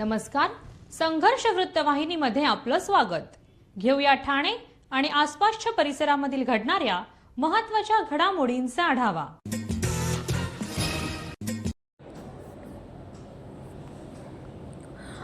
नमस्कार. संघर्ष वृत्तवाहिनीमध्ये आपलं स्वागत. घेऊया ठाणे आणि आसपासच्या परिसरामधील घडणाऱ्या महत्त्वाच्या घडामोडींचा आढावा.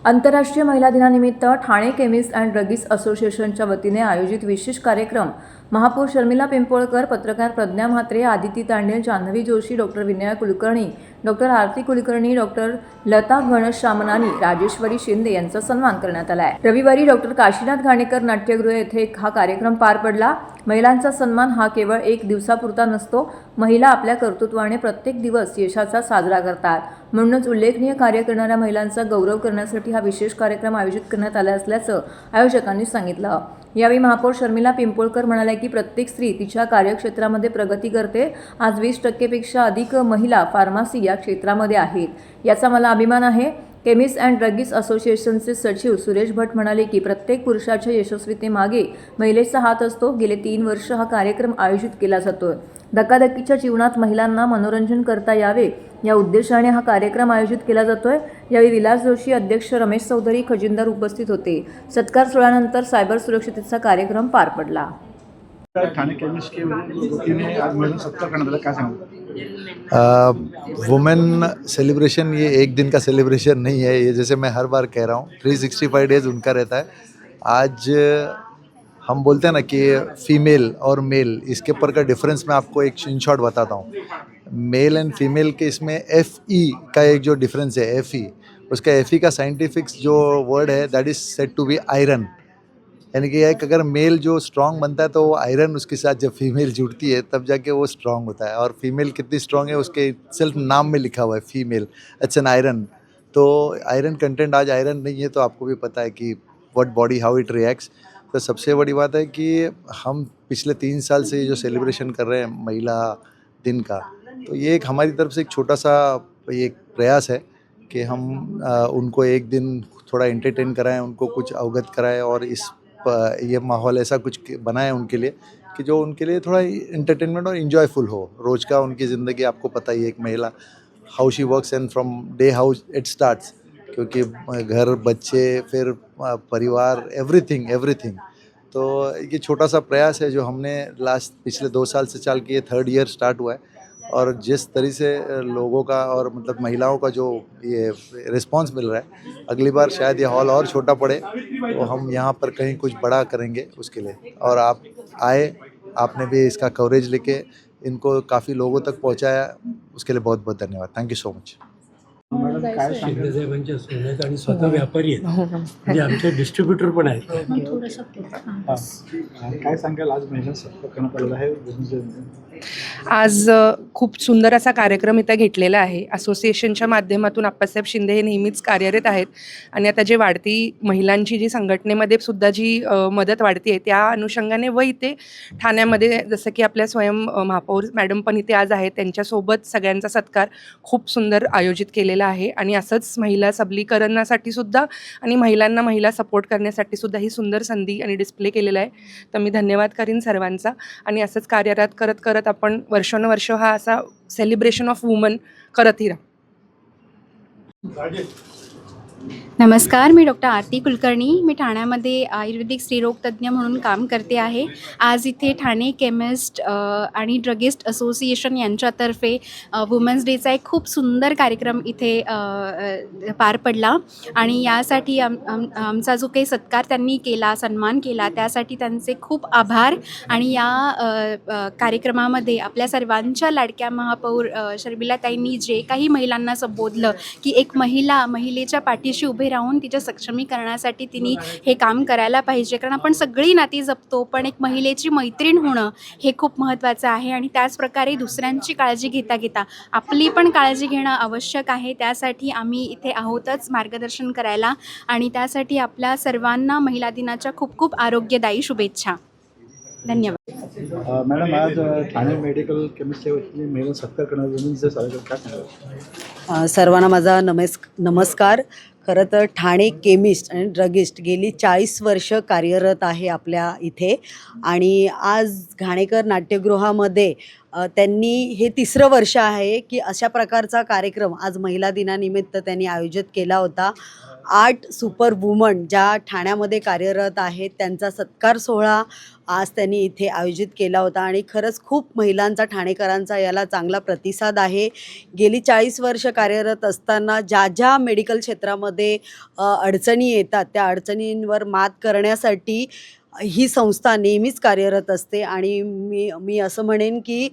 आंतरराष्ट्रीय महिला दिनानिमित्त ठाणे केमिस्ट अँड ड्रगिस्ट असोसिएशनच्या वतीने आयोजित विशेष कार्यक्रम. महापौर शर्मिला पिंपोळकर, पत्रकार प्रज्ञा म्हात्रे, आदिती तांडेल, जान्हवी जोशी, डॉक्टर विनया कुलकर्णी, डॉक्टर आरती कुलकर्णी, डॉक्टर लता घनश्यामनानी, राजेश्वरी शिंदे यांचा सन्मान करण्यात आला आहे. रविवारी डॉक्टर काशीनाथ घाणेकर नाट्यगृह येथे हा कार्यक्रम पार पडला. महिलांचा सन्मान हा केवळ एक दिवसापुरता नसतो. महिला आपल्या कर्तृत्वाने प्रत्येक दिवस यशाचा साजरा करतात. म्हणूनच उल्लेखनीय कार्य करणाऱ्या महिलांचा गौरव करण्यासाठी हा विशेष कार्यक्रम आयोजित करण्यात आला असल्याचं आयोजकांनी सांगितलं. यावेळी महापौर शर्मिला पिंपोळकर म्हणाल्या की प्रत्येक स्त्री तिच्या कार्यक्षेत्रामध्ये प्रगती करते. आज 20% पेक्षा अधिक महिला फार्मसी या क्षेत्रामध्ये आहेत. याचा मला अभिमान आहे. केमिस्ट अँड ड्रगिस्ट असोसिएशनचे सचिव सुरेश भट म्हणाले की प्रत्येक पुरुषाच्या यशस्वीतेमागे महिलेचा हात असतो. गेले 3 वर्ष हा कार्यक्रम आयोजित केला जातोय. धकाधकीच्या जीवनात महिलांना मनोरंजन करता यावे या उद्देशाने हा कार्यक्रम आयोजित केला जातोय. यावेळी विलास जोशी, अध्यक्ष रमेश चौधरी, खजिनदार उपस्थित होते. सत्कार सोहळ्यानंतर सायबर सुरक्षिततेचा कार्यक्रम पार पडला. ठाणे केमिस्ट के वतीने आज महिला सत्कार करण्यात आला, काय सांगू? वुमेन सेलिब्रेशन ये एक दिन का सेलिब्रेशन नहीं है. ये जैसे मैं हर बार कह रहा हूँ 365 डेज उनका रहता है. आज हम बोलते हैं ना कि फीमेल और मेल, इसके ऊपर का डिफरेंस मैं आपको एक इन शॉर्ट बताता हूँ. मेल एंड फीमेल के इसमें FE का एक जो डिफरेंस है, FE, उसका FE का साइंटिफिक जो वर्ड है that is said to be iron. यानी कि एक अगर मेल जो स्ट्रॉन्ग बनता है तो वो आयरन उसके साथ जब फीमेल जुड़ती है तब जाके वो स्ट्रॉन्ग होता है. और फीमेल कितनी स्ट्रॉन्ग है उसके सेल्फ नाम में लिखा हुआ है, फीमेल, इट्स एन आयरन. तो आयरन कंटेंट आज आयरन नहीं है तो आपको भी पता है कि what body how it reacts. तो सबसे बड़ी बात है कि हम पिछले 3 साल से जो सेलिब्रेशन कर रहे हैं महिला दिन का, तो ये एक हमारी तरफ से एक छोटा सा एक प्रयास है कि हम उनको एक दिन थोड़ा एंटरटेन कराएं, उनको कुछ अवगत कराएं और इस ये माहौल ऐसा कुछ बनाएं उनके लिए कि जो उनके लिए थोड़ा एंटरटेनमेंट और इन्जॉयफुल हो. रोज़ का उनकी ज़िंदगी आपको पता ही है, एक महिला how she works and from day how it starts, क्योंकि घर, बच्चे, फिर परिवार, एवरीथिंग. तो ये छोटा सा प्रयास है जो हमने पिछले 2 साल से चाल किए, 3rd ईयर स्टार्ट हुआ है. और जिस तरह से लोगों का और मतलब महिलाओं का जो ये रिस्पांस मिल रहा है, अगली बार शायद ये हॉल और छोटा पड़े तो हम यहाँ पर कहीं कुछ बड़ा करेंगे उसके लिए. और आप आए, आपने भी इसका कवरेज लेके इनको काफ़ी लोगों तक पहुँचाया, उसके लिए बहुत बहुत धन्यवाद. Thank you so much. काय साहेबांच्या सोन्यात आणि स्वतः व्यापारी आहेत, म्हणजे आमचे डिस्ट्रीब्युटर पण आहेत. काय सांगाल, आज महिला सत्कार करण्यात आलेला आहे? आज खूप सुंदर असा कार्यक्रम इथं घेतलेला आहे. असोसिएशनच्या माध्यमातून आप्पासाहेब शिंदे हे नेहमीच कार्यरत आहेत आणि आता जे वाढती महिलांची जी संघटनेमध्ये सुद्धा जी मदत वाढती आहे त्या अनुषंगाने व इथे ठाण्यामध्ये जसं की आपल्या स्वयं महापौर मॅडम पण इथे आज आहेत, त्यांच्यासोबत सगळ्यांचा सत्कार खूप सुंदर आयोजित केलेला आहे. आणि असंच महिला सबलीकरणासाठी सुद्धा आणि महिलांना महिला सपोर्ट करण्यासाठी सुद्धा ही सुंदर संधी आणि डिस्प्ले केलेला आहे. तर मी धन्यवाद करीन सर्वांचा. आणि असंच कार्यरत करत आपण वर्षानुवर्ष हा असा सेलिब्रेशन ऑफ वुमन करतही राहू. नमस्कार, मी डॉक्टर आरती कुलकर्णी. मी ठाण्यामध्ये आयुर्वेदिक स्त्रीरोग तज्ज्ञ म्हणून काम करते आहे. आज इथे ठाणे केमिस्ट आणि ड्रगिस्ट असोसिएशन यांच्यातर्फे वुमन्स डेचा एक खूप सुंदर कार्यक्रम इथे पार पडला. आणि यासाठी आमचा जो काही सत्कार त्यांनी केला, सन्मान केला, त्यासाठी त्यांचे खूप आभार. आणि या कार्यक्रमामध्ये आपल्या सर्वांच्या लाडक्या महापौर शर्मिलाताईंनी जे काही महिलांना संबोधलं की एक महिलेच्या पाठीशी उभे राहून तिच्या सक्षमीकरणासाठी तिने हे काम करायला पाहिजे. कारण आपण सगळी नाती जपतो, पण एक महिलेची मैत्रीण होणं हे खूप महत्त्वाचं आहे. आणि त्याचप्रकारे दुसऱ्यांची काळजी घेता आपली पण काळजी घेणं आवश्यक आहे. त्यासाठी आम्ही इथे आहोतच मार्गदर्शन करायला. आणि त्यासाठी आपल्या सर्वांना महिला दिनाच्या खूप खूप आरोग्यदायी शुभेच्छा. धन्यवाद. मॅडम, आज ठाणे मेडिकल केमिस्टच्या वतीने महिला सत्कार करण्यात काय सांगाल? सर्वांना माझा नमस्कार. खरं तर ठाणे केमिस्ट आणि ड्रगिस्ट गेली 40 वर्ष कार्यरत आहे आपल्या इथे. आणि आज घाणेकर नाट्यगृहामध्ये त्यांनी हे 3रं वर्ष आहे की अशा प्रकारचा कार्यक्रम आज महिला दिनानिमित्त त्यांनी आयोजित केला होता. 8 सुपर वुमन ज्या ठाण्यामध्ये कार्यरत आहेत त्यांचा सत्कार सोहळा आज त्यांनी इथे आयोजित केला होता आणि खरंच खूप महिलांचा, ठाणेकरांचा याला चांगला प्रतिसाद आहे. गेली 40 वर्ष कार्यरत असताना ज्या ज्या मेडिकल क्षेत्रामध्ये अडचणी येतात त्या अडचणींवर मात करण्यासाठी ही संस्था नेहमीच कार्यरत असते आणि मी असं म्हणेन की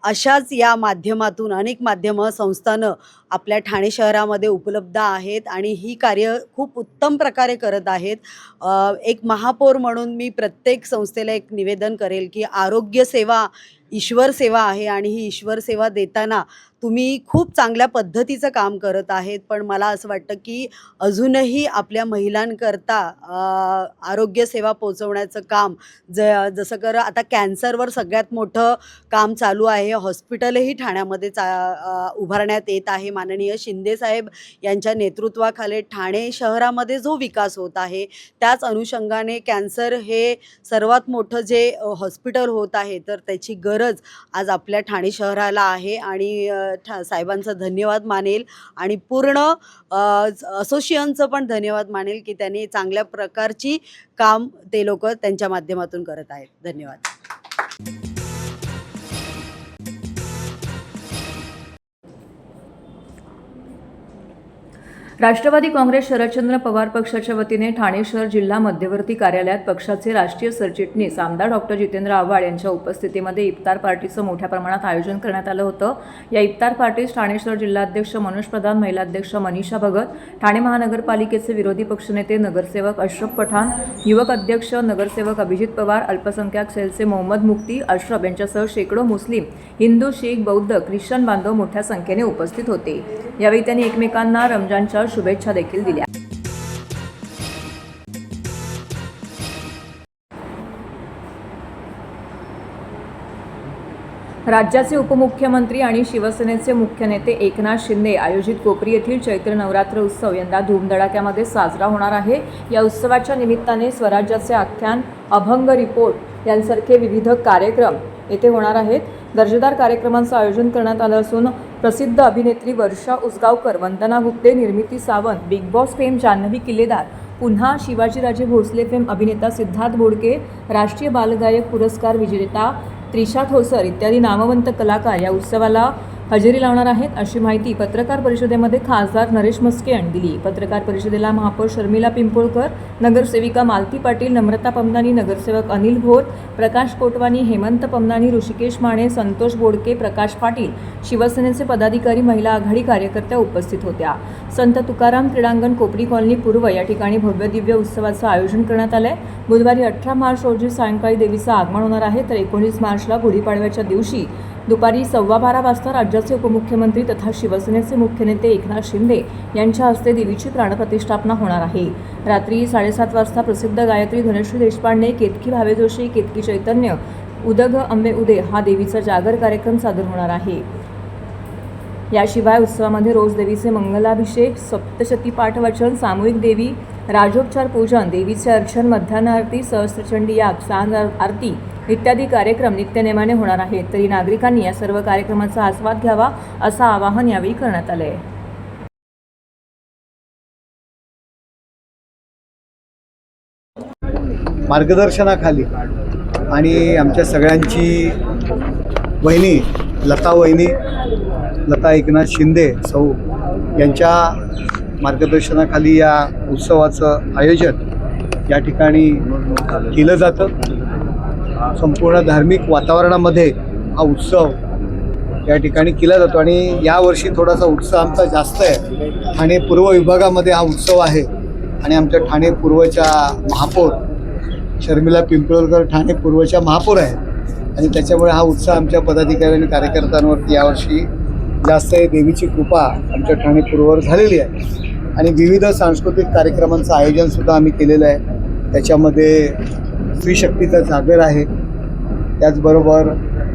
अशाच या माध्यमातून अनेक माध्यमं संस्थानं आपल्या ठाणे शहरामध्ये उपलब्ध आहेत आणि ही कार्य खूप उत्तम प्रकारे करत आहेत. एक महापौर म्हणून मी प्रत्येक संस्थेला एक निवेदन करेल की आरोग्य सेवा ईश्वर सेवा आहे आणि ही ईश्वर सेवा देताना तुम्ही खूप चांगल्या पद्धतीचं काम करत आहेत, पण मला असं वाटतं की अजूनही आपल्या महिलांकरता आरोग्य सेवा पोचवण्याचं काम जसं कर आता कॅन्सरवर सगळ्यात मोठं काम चालू आहे. हॉस्पिटलही ठाण्यामध्ये उभारण्यात येत आहे. माननीय शिंदेसाहेब यांच्या नेतृत्वाखाली ठाणे शहरामध्ये जो विकास होत आहे त्याच अनुषंगाने कॅन्सर हे सर्वात मोठं जे हॉस्पिटल होत आहे तर त्याची गरज आज आपल्या ठाणे शहराला आहे आणि साहेबांचा धन्यवाद मानेल आणि पूर्ण असोसिएशनचं पण धन्यवाद मानेल की त्यांनी चांगल्या प्रकारची काम ते लोक त्यांच्या माध्यमातून करत आहेत. धन्यवाद. राष्ट्रवादी काँग्रेस शरदचंद्र पवार पक्षाच्या वतीने ठाणे शहर जिल्हा मध्यवर्ती कार्यालयात पक्षाचे राष्ट्रीय सरचिटणीस आमदार डॉक्टर जितेंद्र आव्हाड यांच्या उपस्थितीमध्ये इफ्तार पार्टीचं मोठ्या प्रमाणात आयोजन करण्यात आलं होतं. या इफ्तार पार्टीस ठाणे शहर जिल्हाध्यक्ष मनोज प्रधान, महिला अध्यक्ष मनीषा भगत, ठाणे महानगरपालिकेचे विरोधी पक्षनेते नगरसेवक अशरफ पठाण, युवक अध्यक्ष नगरसेवक अभिजित पवार, अल्पसंख्याक सेलचे मोहम्मद मुफ्ती अशरफ यांच्यासह शेकडो मुस्लिम, हिंदू, शीख, बौद्ध, ख्रिश्चन बांधव मोठ्या संख्येने उपस्थित होते. यावेळी त्यांनी एकमेकांना रमजानच्या शुभेच्छा देखील दिल्या. राज्याचे उपमुख्यमंत्री आणि शिवसेनेचे मुख्य नेते एकनाथ शिंदे आयोजित कोपरी येथील चैत्र नवरात्र उत्सव यंदा धूमधडाक्यामध्ये साजरा होणार आहे. या उत्सवाच्या निमित्ताने स्वराज्याचे आख्यान, अभंग रिपोर्ट यांसारखे विविध कार्यक्रम येथे होणार आहेत. दर्जेदार कार्यक्रमांचं आयोजन करण्यात आलं असून प्रसिद्ध अभिनेत्री वर्षा Usgaonkar, Vandana Gupte, Nirmiti Sawant, Bigg Boss fame Janhavi Killedar, पुन्हा शिवाजीराजे भोसले फेम अभिनेता सिद्धार्थ बोडके, राष्ट्रीय बालगायक पुरस्कार विजेता त्रिशा ठोसर इत्यादी नामवंत कलाकार या उत्सवाला हजेरी लावणार आहेत, अशी माहिती पत्रकार परिषदेमध्ये खासदार नरेश म्हस्के यांनी दिली. पत्रकार परिषदेला महापौर शर्मिला पिंपोळकर, नगरसेविका मालती पाटील, नम्रता पमनानी, नगरसेवक अनिल भोर, प्रकाश कोटवानी, हेमंत पमनानी, ऋषिकेश माने, संतोष बोडके, प्रकाश पाटील, शिवसेनेचे पदाधिकारी, महिला आघाडी कार्यकर्त्या उपस्थित होत्या. संत तुकाराम क्रीडांगण, कोपरी कॉलनी पूर्व या ठिकाणी भव्य दिव्य उत्सवाचं आयोजन करण्यात आलंय. बुधवारी 18 मार्च रोजी सायंकाळी देवीचं आगमन होणार आहे, तर 19 मार्चला गुढीपाडव्याच्या दिवशी दुपारी 12:15 वाजता राज्याचे उपमुख्यमंत्री तथा शिवसेनेचे मुख्य नेते एकनाथ शिंदे यांच्या हस्ते देवीची प्राणप्रतिष्ठापना होणार आहे. रात्री 7:30 वाजता प्रसिद्ध गायत्री धनश्री देशपांडे, केतकी भावे जोशी, केतकी चैतन्य, उदग अंबे उदे हा देवीचा जागर कार्यक्रम सादर होणार आहे. याशिवाय उत्सवामध्ये रोज देवीचे मंगलाभिषेक, सप्तशती पाठवाचन, सामूहिक देवी राजोपचार पूजन, देवीचे अर्चन, मध्यान्ह आरती, सहस्त्रचंडी याग, सांज आरती इत्यादी कार्यक्रम नित्यनेमाने होणार आहेत. तरी नागरिकांनी या सर्व कार्यक्रमाचा आस्वाद घ्यावा असं आवाहन यावेळी करण्यात आले. मार्गदर्शनाखाली आणि आमच्या सगळ्यांची वहिनी लता एकनाथ शिंदे सौ यांच्या मार्गदर्शनाखाली या उत्सवाचं आयोजन या ठिकाणी केलं जातं. संपूर्ण धार्मिक वातावरणामध्ये हा उत्सव या ठिकाणी केला जातो आणि यावर्षी थोडासा उत्साह आमचा जास्त आहे. ठाणे पूर्व विभागामध्ये हा उत्सव आहे आणि आमच्या ठाणे पूर्वच्या महापौर शर्मिला पिंपळकर ठाणे पूर्वच्या महापौर आहेत आणि त्याच्यामुळे हा उत्साह आमच्या पदाधिकारी आणि कार्यकर्त्यांवरती यावर्षी जास्त आहे. देवीची कृपा आमच्या ठाणे पूर्ववर झालेली आहे आणि विविध सांस्कृतिक कार्यक्रमांचं आयोजनसुद्धा आम्ही केलेलं आहे. त्याच्यामध्ये स्त्रीशक्तीचा जागर आहे, त्याचबरोबर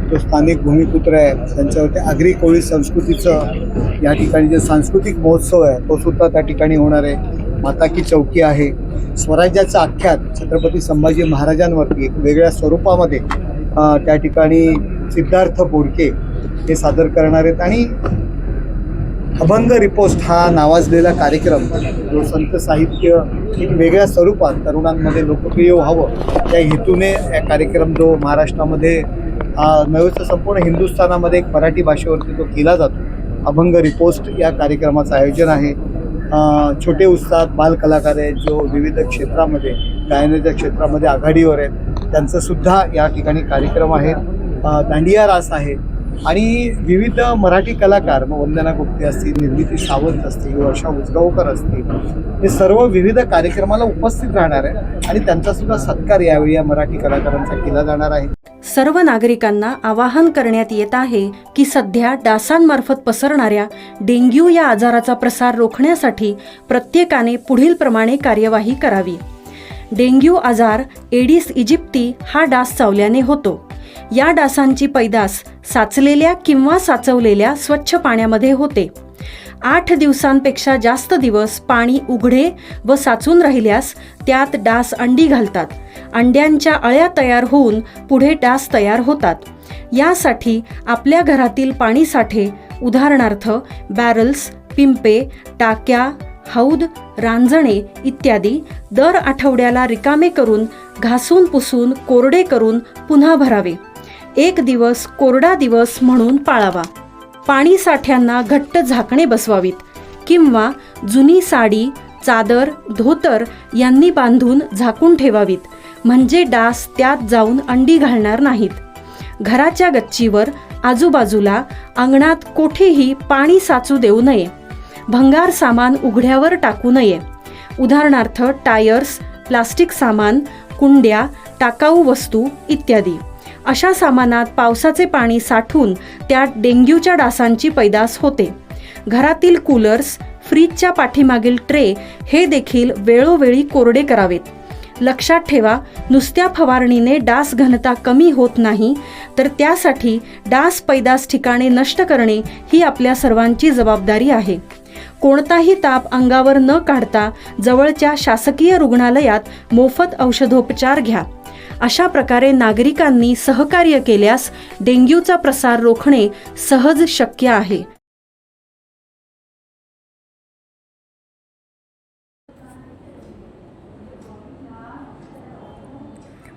जो स्थानिक भूमिपुत्र आहे त्यांच्यावरती आगरी कोळी संस्कृतीचं या ठिकाणी जे सांस्कृतिक महोत्सव आहे तो सुद्धा त्या ठिकाणी होणार आहे. माता की चौकी आहे, स्वराज्याचं आख्यान छत्रपती संभाजी महाराजांवरती एक वेगळ्या स्वरूपामध्ये त्या ठिकाणी सिद्धार्थ बोडके हे सादर करणार आहेत आणि अभंग रिपोस्ट हा नावाजलेला कार्यक्रम जो संत साहित्य एक वेगळ्या स्वरूपात तरुणांमध्ये लोकप्रिय व्हावं या हेतूने या कार्यक्रम जो महाराष्ट्रामध्ये नव्हे तर संपूर्ण हिंदुस्थानामध्ये एक मराठी भाषेवरती तो केला जातो. अभंग रिपोस्ट या कार्यक्रमाचं आयोजन आहे. छोटे उस्ताद बालकलाकार आहेत जो विविध क्षेत्रामध्ये गायनाच्या क्षेत्रामध्ये आघाडीवर आहेत, त्यांचंसुद्धा या ठिकाणी कार्यक्रम आहेत. दांडिया रास आहे आणि विविध मराठी कलाकार मग वंदना गुप्ते असतील, निर्मिती सावंत असतील, वर्षा उजगावकर असतील, हे सर्व विविध कार्यक्रमाला उपस्थित राहणार आहे आणि त्यांचासुद्धा सत्कार यावेळी या मराठी कलाकारांचा केला जाणार आहे. सर्व नागरिकांना आवाहन करण्यात येत आहे की सध्या डासांमार्फत पसरणाऱ्या डेंग्यू या आजाराचा प्रसार रोखण्यासाठी प्रत्येकाने पुढील प्रमाणे कार्यवाही करावी. डेंग्यू आजार एडिस इजिप्ती हा डास चावल्याने होतो. या डासांची पैदास साचलेल्या किंवा साचवलेल्या स्वच्छ पाण्यामध्ये होते. 8 दिवसांपेक्षा जास्त दिवस पाणी उघडे व साचून राहिल्यास त्यात डास अंडी घालतात. अंड्यांच्या अळ्या तयार होऊन पुढे डास तयार होतात. यासाठी आपल्या घरातील पाणीसाठे उदाहरणार्थ बॅरल्स, पिंपे, टाक्या, हौद, रांजणे इत्यादी दर आठवड्याला रिकामे करून घासून पुसून कोरडे करून पुन्हा भरावे. 1 दिवस कोरडा दिवस म्हणून पाळावा. पाणी साठ्यांना घट्ट झाकणे बसवावीत किंवा जुनी साडी, चादर, धोतर यांनी बांधून झाकून ठेवावीत, म्हणजे डास त्यात जाऊन अंडी घालणार नाहीत. घराच्या गच्चीवर, आजूबाजूला, अंगणात कोठेही पाणी साचू देऊ नये. भंगार सामान उघड्यावर टाकू नये. उदाहरणार्थ टायर्स, प्लास्टिक सामान, कुंड्या, टाकाऊ वस्तू इत्यादी. अशा सामानात पावसाचे पाणी साठून त्यात डेंग्यूच्या डासांची पैदास होते. घरातील कूलर्स, फ्रीजच्या पाठीमागील ट्रे हे देखील वेळोवेळी कोरडे करावेत. लक्षात ठेवा, नुसत्या फवारणीने डास घनता कमी होत नाही, तर त्यासाठी डास पैदास ठिकाणे नष्ट करणे ही आपल्या सर्वांची जबाबदारी आहे. कोणताही ताप अंगावर न काढता जवळच्या शासकीय रुग्णालयात मोफत औषधोपचार घ्या. अशा प्रकारे नागरिकांनी सहकार्य केल्यास डेंग्यूचा प्रसार रोखणे सहज शक्य आहे.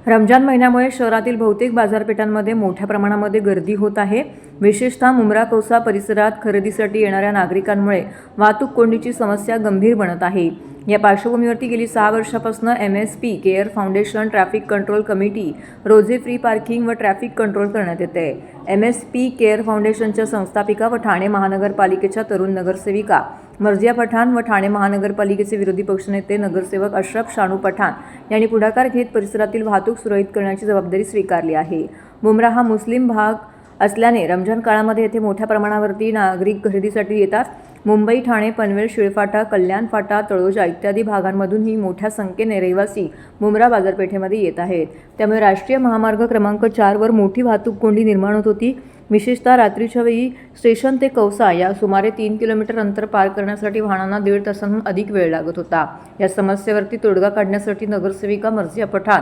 रमजान महिन्यामुळे शहरातील बहुतेक बाजारपेठांमध्ये मोठ्या प्रमाणामध्ये गर्दी होत आहे. विशेषतः मुंब्रा कौसा परिसरात खरेदीसाठी येणाऱ्या नागरिकांमुळे वाहतूक कोंडीची समस्या गंभीर बनत आहे. या पार्श्वभूमीवरती गेली 6 वर्षापासून MSP care foundation, traffic control committee, रोजे फ्री पार्किंग व ट्रॅफिक कंट्रोल करण्यात येते. MSP केअर फाउंडेशनच्या संस्थापिका व ठाणे महानगरपालिकेच्या तरुण नगरसेविका मर्जिया पठाण व ठाणे महानगरपालिकेचे विरोधी पक्षनेते नगरसेवक अशरफ शानू पठाण यांनी पुढाकार घेत परिसरातील वाहतूक सुरळीत करण्याची जबाबदारी स्वीकारली आहे. मुंब्रा हा मुस्लिम भाग असल्याने रमजान काळामध्ये येथे मोठ्या प्रमाणावरती नागरिक खरेदीसाठी येतात. मुंबई, ठाणे, पनवेल, शिळफाटा, कल्याण फाटा, तळोजा इत्यादी भागांमधूनही मोठ्या संख्येने रहिवासी मुंब्रा बाजारपेठेमध्ये येत आहेत. त्यामुळे राष्ट्रीय महामार्ग क्रमांक 4 वर मोठी वाहतूक कोंडी निर्माण होत होती. विशेषतः रात्रीच्या वेळी स्टेशन ते कौसा या सुमारे 3 किलोमीटर अंतर पार करण्यासाठी वाहनांना 1.5 तासांहून अधिक वेळ लागत होता. या समस्येवरती तोडगा काढण्यासाठी नगरसेविका मर्जिया पठाण,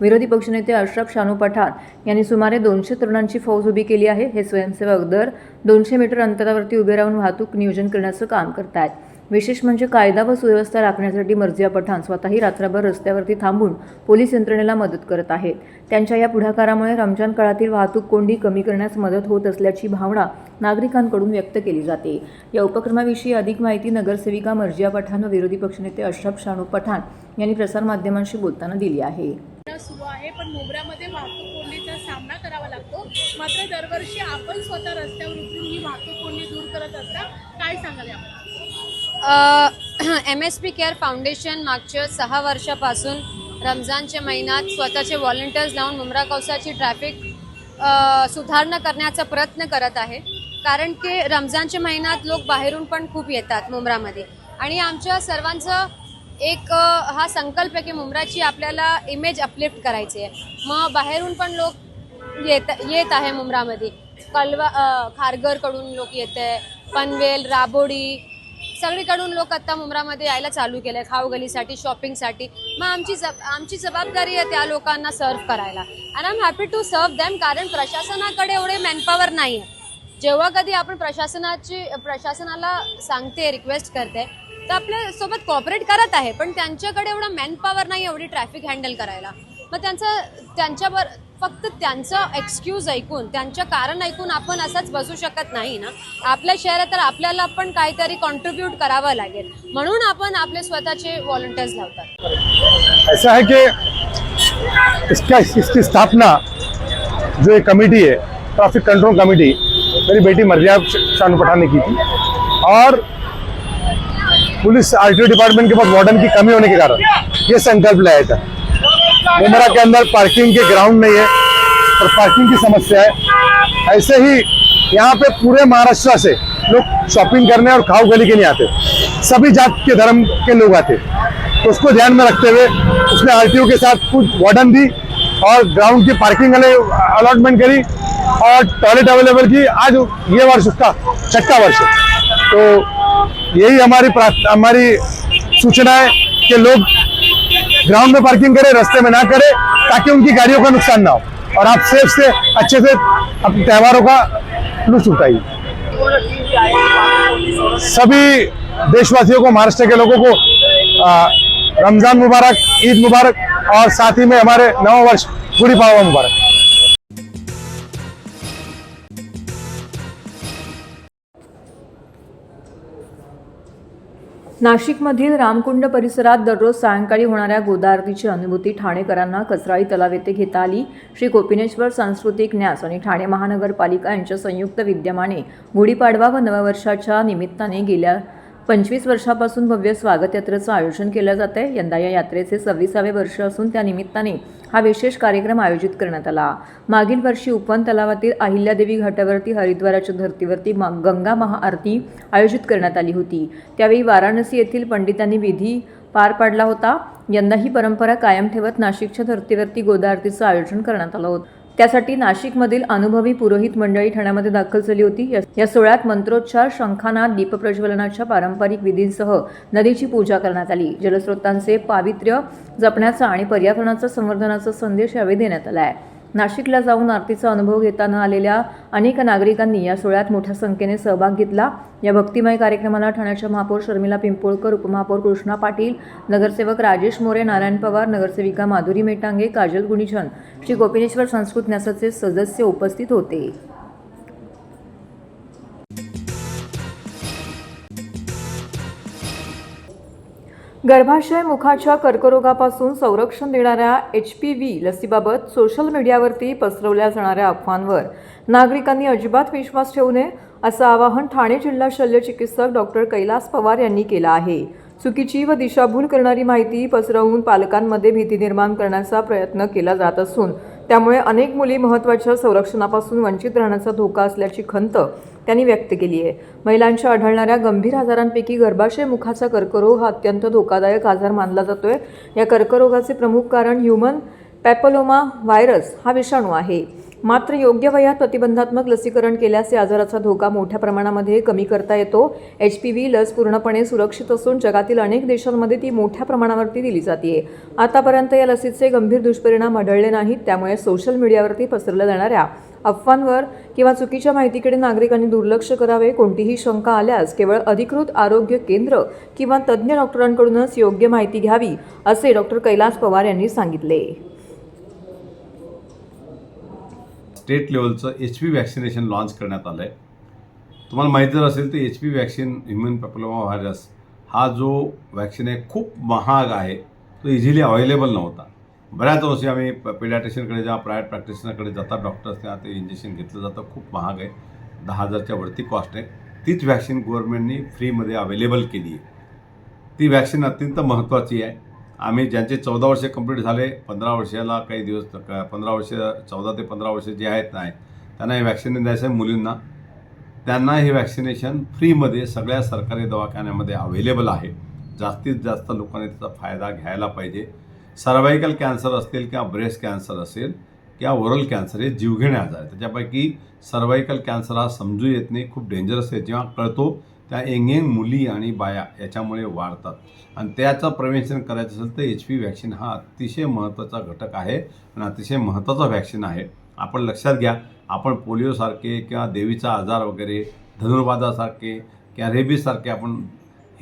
विरोधी पक्षनेते अशरफ शानू पठाण यांनी सुमारे 200 तरुणांची फौज उभी केली आहे. हे स्वयंसेवक दर 200 मीटर अंतरावरती उभे राहून वाहतूक नियोजन करण्याचं काम करत आहेत. विशेष म्हणजे कायदा व सुव्यवस्था राखण्यासाठी मर्जिया पठाण स्वतःही रात्रभर रस्त्यावरती थांबून पोलीस यंत्रणेला मदत करत आहेत. त्यांच्या या पुढाकारामुळे रमजान काळातील वाहतूक कोंडी कमी करण्यास मदत होत असल्याची भावना नागरिकांकडून व्यक्त केली जाते. या उपक्रमाविषयी अधिक माहिती नगरसेविका मर्जिया पठाण व विरोधी पक्षनेते अशरफ शानू पठाण यांनी प्रसारमाध्यमांशी बोलताना दिली आहे. सुरू आहे, पण मुंब्र्यामध्ये वाहतूक कोंडीचा सामना करावा लागतो. मात्र दरवर्षी आपण स्वतः रस्त्यावर उतरून ही वाहतूक कोंडी दूर करत असता. काय सांगाल याबद्दल? MSP केअर फाउंडेशन मागच्या 6 वर्षापासून रमजानच्या महिन्यात स्वतःचे व्हॉलंटियर्स लावून मुंब्रा कौसाची ट्रॅफिक सुधारणा करण्याचा प्रयत्न करत आहे. कारण की रमजानच्या महिन्यात लोक बाहेरून पण खूप येतात मुंब्रामध्ये आणि आमच्या सर्वांचं एक हा संकल्प आहे की मुंब्राची आपल्याला इमेज अपलिफ्ट करायची आहे. मग बाहेरून पण लोक येत आहे मुंब्रामध्ये. खारघरकडून लोक येत आहे, पनवेल, राबोडी सगळीकडून लोक आता मुंब्रामध्ये यायला चालू केलं आहे खाऊगलीसाठी, शॉपिंगसाठी. मग आमची जबाबदारी आहे त्या लोकांना सर्व करायला. And I am happy to serve them. कारण प्रशासनाकडे एवढे मॅनपॉवर नाही आहे. जेव्हा कधी आपण प्रशासनाला सांगते, रिक्वेस्ट करते, तर आपल्या सोबत कॉपरेट करत आहे, पण त्यांच्याकडे एवढा मॅन पॉवर नाही एवढी ट्रॅफिक हँडल करायला. मग त्यांच्यावर फक्त त्यांचं एक्सक्यूज ऐकून, त्यांचं कारण ऐकून आपण असंच बसू शकत नाही ना. आपल्या शहरात तर आपल्याला पण काहीतरी कॉन्ट्रीब्यूट करावं लागेल, म्हणून आपण आपले स्वतःचे व्हॉलंटियर्स लावतात. ऐसा है कि इसकी स्थापना जो एक कमेटी है, ट्रैफिक कंट्रोल कमेटी, मेरी बेटी मर्जिया शानू पठान ने की थी, और पुलिस आरटीओ डिपार्टमेंट के पास वार्डन की कमी होने के कारण ये संकल्प लाया था. मुमरा के अंदर पार्किंग के ग्राउंड नहीं है और पार्किंग की समस्या है. ऐसे ही यहाँ पे पूरे महाराष्ट्र से लोग शॉपिंग करने और खाऊ गली के लिए आते, सभी जात के धर्म के लोग आते. तो उसको ध्यान में रखते हुए उसने आरटीओ के साथ कुछ वार्डन दी और ग्राउंड की पार्किंग अलॉटमेंट करी और टॉयलेट अवेलेबल की. आज ये वर्ष उसका 6वां वर्ष है. तो यही हमारी सूचना है कि लोग ग्राउंड में पार्किंग करें, रास्ते में ना करें, ताकि उनकी गाड़ियों का नुकसान ना हो और आप सेफ से अच्छे से अपने त्योहारों का लुत्फ उठाइए. सभी देशवासियों को, महाराष्ट्र के लोगों को रमजान मुबारक, ईद मुबारक और साथ ही में हमारे नवा वर्ष गुड़ी पाड़वा मुबारक. नाशिकमधील रामकुंड परिसरात दररोज सायंकाळी होणाऱ्या गोदा आरतीची अनुभूती ठाणेकरांना कचराळी तलाव येथे घेता आली. श्री गोपिनेश्वर सांस्कृतिक न्यास आणि ठाणे महानगरपालिका यांच्या संयुक्त विद्यमाने गुढीपाडवा व नववर्षाच्या निमित्ताने गेल्या 25 वर्षापासून भव्य स्वागत यात्रेचं आयोजन केलं जात आहे. यंदा या यात्रेचे 26वे वर्ष असून त्या निमित्ताने हा विशेष कार्यक्रम आयोजित करण्यात आला. मागील वर्षी उपवन तलावातील अहिल्यादेवी घाटावरती हरिद्वाराच्या धर्तीवरती गंगा महाआरती आयोजित करण्यात आली होती. त्यावेळी वाराणसी येथील पंडितांनी विधी पार पाडला होता. यंदा ही परंपरा कायम ठेवत नाशिकच्या धर्तीवरती गोदा आरतीचं आयोजन करण्यात आलं होतं. त्यासाठी नाशिकमधील अनुभवी पुरोहित मंडळी ठाण्यामध्ये दाखल झाली होती. या सोहळ्यात मंत्रोच्चार, शंखानाद, दीपप्रज्वलनाच्या पारंपरिक विधींसह नदीची पूजा करण्यात आली. जलस्रोतांचे पावित्र्य जपण्याचा आणि पर्यावरणाचा संवर्धनाचा संदेश यावेळी देण्यात आला आहे. नाशिकला जाऊन आरतीचा अनुभव घेताना आलेल्या अनेक नागरिकांनी या सोहळ्यात मोठ्या संख्येने सहभाग घेतला. या भक्तिमय कार्यक्रमाला ठाण्याच्या महापौर शर्मिला पिंपोळकर, उपमहापौर कृष्णा पाटील, नगरसेवक राजेश मोरे, नारायण पवार, नगरसेविका माधुरी मेटांगे, काजल गुणीचंद, श्री गोपिनेश्वर संस्कृत न्यासाचे सदस्य उपस्थित होते. गर्भाशय मुखाच्या कर्करोगापासून संरक्षण देणाऱ्या HPV लसीबाबत सोशल मीडियावरती पसरवल्या जाणाऱ्या अफवांवर नागरिकांनी अजिबात विश्वास ठेवू नये असं आवाहन ठाणे जिल्हा शल्य चिकित्सक डॉक्टर कैलास पवार यांनी केलं आहे. चुकीची व दिशाभूल करणारी माहिती पसरवून पालकांमध्ये भीती निर्माण करण्याचा प्रयत्न केला जात असून त्यामुळे अनेक मुली महत्त्वाच्या संरक्षणापासून वंचित राहण्याचा धोका असल्याची खंत त्यांनी व्यक्त केली आहे. महिलांच्या आढळणाऱ्या गंभीर आजारांपैकी गर्भाशय मुखाचा कर्करोग हा अत्यंत धोकादायक आजार मानला जातोय. या कर्करोगाचे प्रमुख कारण ह्यूमन पॅपिलोमा व्हायरस हा विषाणू आहे. मात्र योग्य वयात प्रतिबंधात्मक लसीकरण केल्यास या आजाराचा धोका मोठ्या प्रमाणामध्ये कमी करता येतो. HPV लस पूर्णपणे सुरक्षित असून जगातील अनेक देशांमध्ये ती मोठ्या प्रमाणावरती दिली जाते. आतापर्यंत या लसीचे गंभीर दुष्परिणाम आढळले नाहीत. त्यामुळे सोशल मीडियावरती पसरल्या जाणाऱ्या अफवांवर किंवा चुकीच्या माहितीकडे नागरिकांनी दुर्लक्ष करावे. कोणतीही शंका आल्यास केवळ अधिकृत आरोग्य केंद्र किंवा तज्ज्ञ डॉक्टरांकडूनच योग्य माहिती घ्यावी असे डॉक्टर कैलास पवार यांनी सांगितले. स्टेट लेवलचं HPV वॅक्सिनेशन लॉन्च करण्यात आलं आहे. तुम्हाला माहीत जर असेल तर HPV vaccine, human papilloma virus हा जो वॅक्सिन आहे खूप महाग आहे. तो इझिली अवेलेबल नव्हता. बऱ्याच वर्षी आम्ही पेडियाट्रिशियनकडे जेव्हा प्रायव्हेट प्रॅक्टिशनरकडे जातात डॉक्टर्स, तेव्हा ते इंजेक्शन घेतलं जातं. खूप महाग आहे, 10,000च्या वरती कॉस्ट आहे. तीच वॅक्सिन गव्हर्नमेंटनी फ्रीमध्ये अवेलेबल केली आहे. ती वॅक्सिन अत्यंत महत्त्वाची आहे. आम्ही ज्यांचे 14 वर्षे कंप्लीट झाले, 15 वर्षाला काही दिवस 15 वर्ष 14 ते 15 वर्ष जे आहेत नाही त्यांना हे वॅक्सिन द्यायचं आहे मुलींना. त्यांना हे वॅक्सिनेशन फ्रीमध्ये सगळ्या सरकारी दवाखान्यामध्ये अवेलेबल आहे. जास्तीत जास्त लोकांनी त्याचा फायदा घ्यायला पाहिजे. सर्वायकल कॅन्सर असतील किंवा ब्रेस्ट कॅन्सर असेल किंवा ओरल कॅन्सर हे जीवघेणे आजार आहे. त्याच्यापैकी सर्वायकल कॅन्सर हा समजू येत नाही, खूप डेंजरस आहे. जेव्हा कळतो त्या यंग मुली आणि बाया याच्यामुळे वाढतात आणि त्याचं प्रिव्हेन्शन करायचं असेल तर HPV वॅक्सिन हा अतिशय महत्त्वाचा घटक आहे आणि अतिशय महत्त्वाचा वॅक्सिन आहे. आपण लक्षात घ्या, आपण पोलिओसारखे किंवा देवीचा आजार वगैरे, धनुर्वादासारखे किंवा रेबीजसारखे आपण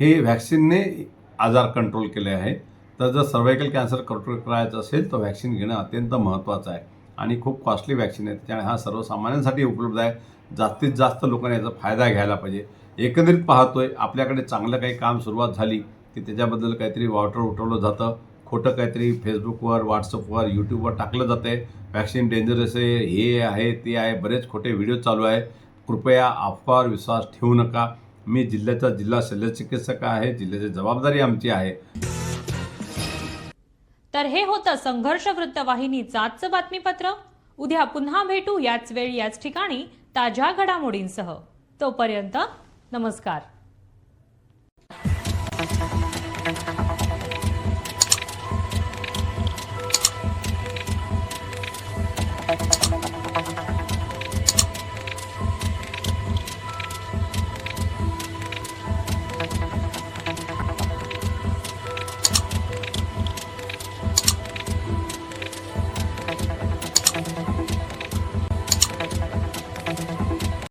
हे व्हॅक्सिनने आजार कंट्रोल केले आहे. तर जर सर्वायकल कॅन्सर कंट्रोल करायचं असेल तर व्हॅक्सिन घेणं अत्यंत महत्त्वाचं आहे आणि खूप कॉस्टली व्हॅक्सिन आहे. त्यामुळे हा सर्वसामान्यांसाठी उपलब्ध आहे. जास्तीत जास्त लोकांनी याचा फायदा घ्यायला पाहिजे. एकंदरीत पाहतोय आपल्याकडे चांगलं काही काम सुरुवात झाली की त्याच्याबद्दल काहीतरी वावटं उठवलं जातं, खोटं काहीतरी फेसबुकवर, व्हॉट्सअपवर, यूट्यूबवर टाकलं जातं आहे. व्हॅक्सिन डेंजरस आहे, हे आहे, ते आहे, बरेच खोटे व्हिडिओ चालू आहे. कृपया अफवावर विश्वास ठेवू नका. मी जिल्ह्याचा जिल्हा शल्यचिकित्सक आहे. जिल्ह्याची जबाबदारी आमची आहे. तर हे होतं संघर्ष वृत्तवाहिनीचं आजचं बातमीपत्र. उद्या पुन्हा भेटू याच वेळी याच ठिकाणी ताज्या घडामोडींसह. तोपर्यंत नमस्कार.